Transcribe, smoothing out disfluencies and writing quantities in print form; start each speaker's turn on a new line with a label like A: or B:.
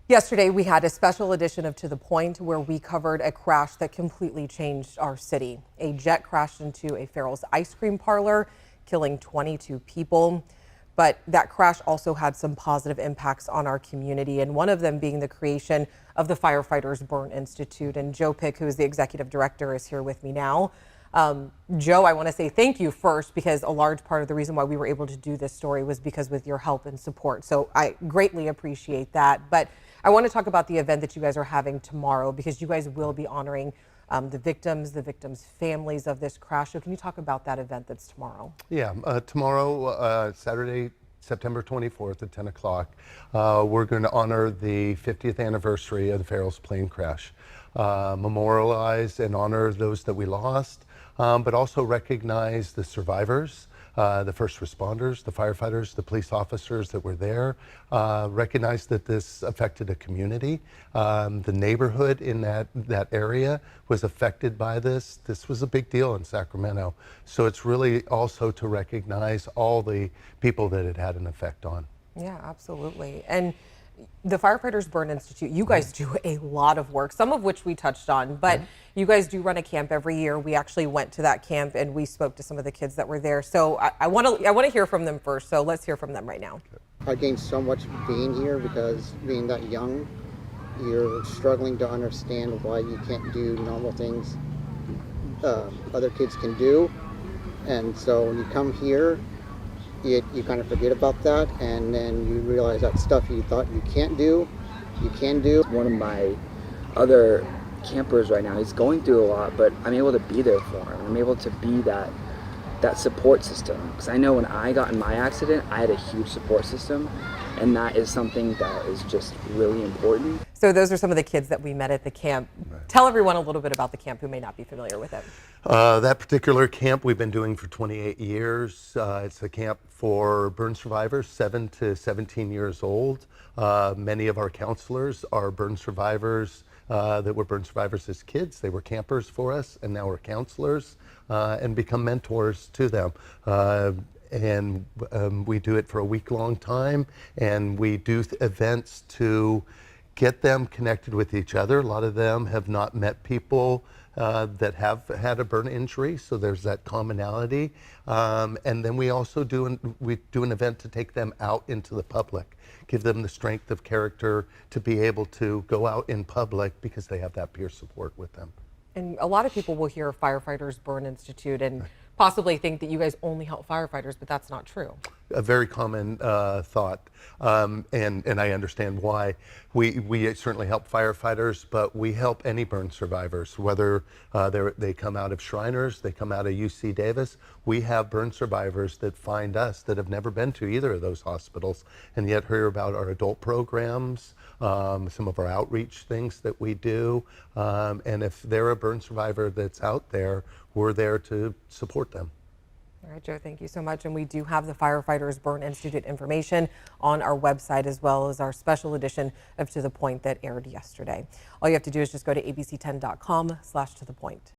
A: Yesterday, we had a special edition of To the Point where we covered a crash that completely changed our city. A jet crashed into a Farrell's ice cream parlor, killing 22 people. But that crash also had some positive impacts on our community, and one of them being the creation of the Firefighters Burn Institute. And Joe Pick, who is the executive director, is here with me now. Joe, I want to say thank you first, because a large part of the reason why we were able to do this story was because with your help and support. So I greatly appreciate that. But I want to talk about the event that you guys are having tomorrow, because you guys will be honoring the victims' families of this crash. So can you talk about that event that's tomorrow?
B: Yeah, tomorrow, Saturday, September 24th at 10 o'clock, we're going to honor the 50th anniversary of the Farrell's plane crash. Memorialize and honor those that we lost, but also recognize the survivors, the first responders, the firefighters, the police officers that were there. Recognize that this affected a community. The neighborhood in that area was affected by this. This was a big deal in Sacramento. So it's really also to recognize all the people that it had an effect on.
A: Yeah, absolutely. And the Firefighters Burn Institute, you guys do a lot of work, some of which we touched on, but you guys do run a camp every year. We actually went to that camp and we spoke to some of the kids that were there. So I want to hear from them first. So let's hear from them right now.
C: I gained so much being here, because being that young, you're struggling to understand why you can't do normal things other kids can do. And so when you come here, you kind of forget about that, and then you realize that stuff you thought you can't do, you can do.
D: One of my other campers right now, he's going through a lot, but I'm able to be there for him. I'm able to be that support system, because I know when I got in my accident, I had a huge support system, and that is something that is just really important.
A: So those are some of the kids that we met at the camp. Right. Tell everyone a little bit about the camp who may not be familiar with it.
B: That particular camp we've been doing for 28 years. It's a camp for burn survivors, 7 to 17 years old. Many of our counselors are burn survivors that were burn survivors as kids. They were campers for us, and now we're counselors and become mentors to them. And we do it for a week-long time, and we do events to get them connected with each other. A lot of them have not met people that have had a burn injury, so there's that commonality. And then we also do an event to take them out into the public, give them the strength of character to be able to go out in public, because they have that peer support with them.
A: And a lot of people will hear Firefighters Burn Institute and possibly think that you guys only help firefighters, but that's not true.
B: A very common thought, and I understand why. We certainly help firefighters, but we help any burn survivors, whether they come out of Shriners, they come out of UC Davis. We have burn survivors that find us that have never been to either of those hospitals, and yet hear about our adult programs, some of our outreach things that we do, and if they're a burn survivor that's out there, we're there to support them.
A: All right, Joe, thank you so much. And we do have the Firefighters Burn Institute information on our website, as well as our special edition of To the Point that aired yesterday. All you have to do is just go to abc10.com/tothepoint.